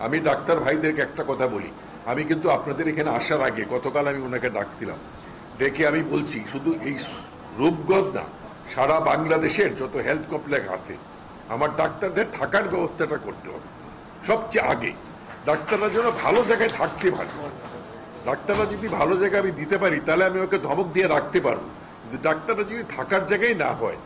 আমি ডাক্তার ভাইদেরকে একটা কথা বলি, আমি কিন্তু আপনাদের এখানে আসার আগে গতকাল আমি ওনাকে ডাকছিলাম, ডেকে আমি বলছি শুধু এই রূপগঞ্জ না, সারা বাংলাদেশের যত হেলথ কমপ্লেক্স আছে আমার ডাক্তারদের থাকার ব্যবস্থাটা করতে হবে সবচেয়ে আগে। ডাক্তাররা যেন ভালো জায়গায় থাকতে পারে। ডাক্তাররা যদি ভালো জায়গায় আমি দিতে পারি তাহলে আমি ওকে ধমক দিয়ে রাখতে পারবো, কিন্তু ডাক্তাররা যদি থাকার জায়গায় না হয়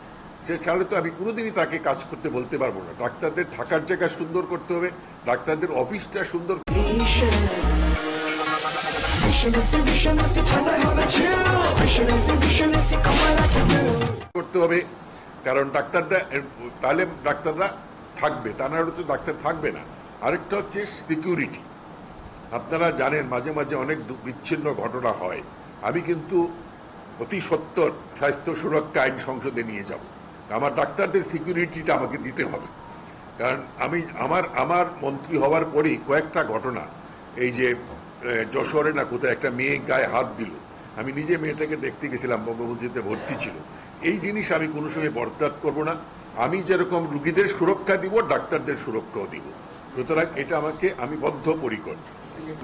তাহলে তো আমি কোনোদিনই তাকে কাজ করতে বলতে পারবো না। ডাক্তারদের থাকার জায়গা সুন্দর করতে হবে, ডাক্তারদের অফিসটা সুন্দর করতে হবে, কারণ ডাক্তাররা তাহলে ডাক্তাররা থাকবে, তা না হলে তো ডাক্তার থাকবে না। আরেকটা হচ্ছে সিকিউরিটি। আপনারা জানেন মাঝে মাঝে অনেক বিচ্ছিন্ন ঘটনা হয়। আমি কিন্তু অতি সত্বর স্বাস্থ্য সুরক্ষা আইন সংসদে নিয়ে যাব। আমার ডাক্তারদের সিকিউরিটিটা আমাকে দিতে হবে, কারণ আমি আমার মন্ত্রী হওয়ার পরেই কয়েকটা ঘটনা, এই যে যশোরে না কোথায় একটা মেয়ে গায়ে হাত দিল, আমি নিজে মেয়েটাকে দেখতে গেছিলাম, বঙ্গবন্ধুতে ভর্তি ছিল। এই জিনিস আমি কোনো সময় বরদাস্ত করব না। আমি যেরকম রুগীদের সুরক্ষা দিব, ডাক্তারদের সুরক্ষাও দিব। সুতরাং এটা আমি বদ্ধপরিকর।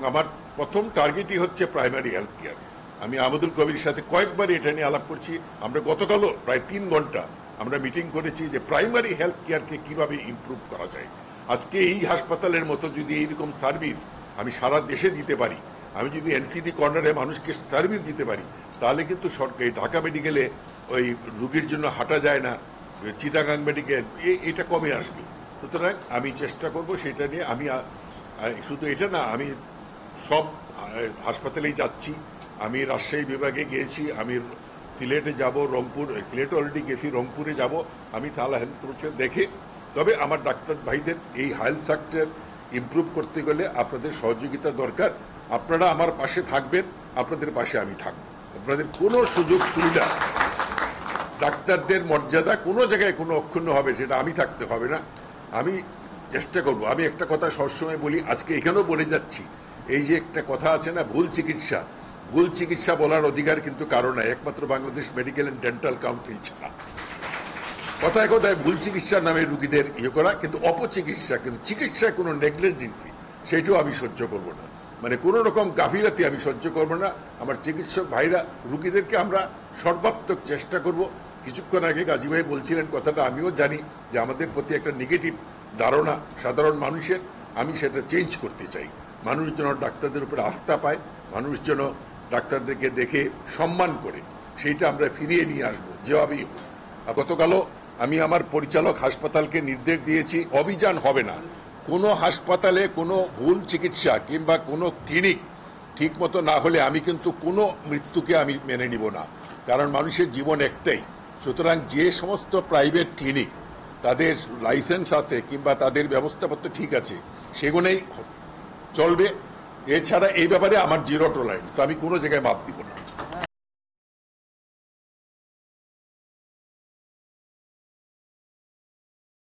আমার প্রথম টার্গেটই হচ্ছে প্রাইমারি হেলথ কেয়ার। আমি আহমদুল কবির সাথে কয়েকবার এটা নিয়ে আলাপ করছি। আমরা গতকালও প্রায় 3 ঘন্টা আমরা মিটিং করেছি যে প্রাইমারি হেলথ কেয়ারকে কিভাবে ইমপ্রুভ করা যায়। আজকে এই হাসপাতালের মতো যদি এইরকম সার্ভিস আমি সারা দেশে দিতে পারি, আমি যদি এনসিডি কর্নারে মানুষকে সার্ভিস দিতে পারি, তাহলে কিন্তু সরকারি ঢাকা মেডিকেলে ওই রুগীর জন্য হাঁটা যায় না, চিটাগাং মেডিকেল এটা কমে আসবে। সুতরাং আমি চেষ্টা করব সেটা নিয়ে। আমি শুধু এটা না, আমি সব হাসপাতালেই যাচ্ছি। আমি রাজশাহী বিভাগে গিয়েছি, আমি সিলেটে যাব, রংপুর, সিলেটে অলরেডি গেছি, রংপুরে যাব। আমি তাহলে দেখে, তবে আমার ডাক্তার ভাইদের এই হেলথ সেক্টর ইমপ্রুভ করতে গেলে আপনাদের সহযোগিতা দরকার। আপনারা আমার পাশে থাকবেন, আপনাদের পাশে আমি থাকব। আপনাদের কোনো সুযোগ সুবিধা, ডাক্তারদের মর্যাদা কোনো জায়গায় কোনো অক্ষুণ্ণ হবে সেটা আমি থাকতে হবে না। আমি চেষ্টা করব। আমি একটা কথা সবসময় বলি, আজকে এখানেও বলে যাচ্ছি, এই যে একটা কথা আছে না, ভুল চিকিৎসা বলার অধিকার কিন্তু কারো নাই, একমাত্র Bangladesh medical and dental council ছাড়া। কথায় কথায় ভুল চিকিৎসার নামে রুগীদের করা, কিন্তু অপচিকিৎসা, কিন্তু চিকিৎসায় কোনো নেগলিজেন্সি সেটাও আমি সহ্য করব না। মানে কোনো রকম গাফিলাতি আমি সহ্য করব না। আমার চিকিৎসক ভাইরা, রুগীদেরকে আমরা সর্বাত্মক চেষ্টা করব। কিছুক্ষণ আগে গাজী ভাই বলছিলেন কথাটা, আমিও জানি যে আমাদের প্রতি একটা নেগেটিভ ধারণা সাধারণ মানুষের, আমি সেটা চেঞ্জ করতে চাই। মানুষ যেন ডাক্তারদের উপরে আস্থা পায়, মানুষ যেন ডাক্তারদেরকে দেখে সম্মান করে, সেইটা আমরা ফিরিয়ে নিয়ে আসবো যেভাবেই হোক। গতকালও আমি আমার পরিচালক হাসপাতালকে নির্দেশ দিয়েছি, অভিযান হবে না। কোনো হাসপাতালে কোনো ভুল চিকিৎসা কিংবা কোনো ক্লিনিক ঠিক মতো না হলে আমি কিন্তু কোনো মৃত্যুকে আমি মেনে নিব না, কারণ মানুষের জীবন একটাই। সুতরাং যে সমস্ত প্রাইভেট ক্লিনিক তাদের লাইসেন্স আছে কিংবা তাদের ব্যবস্থাপত্র ঠিক আছে, সেগুলোই চলবে। এছাড়া এই ব্যাপারে আমার জিরো টলারেন্স, আমি কোনো জায়গায় মাপ দিব না।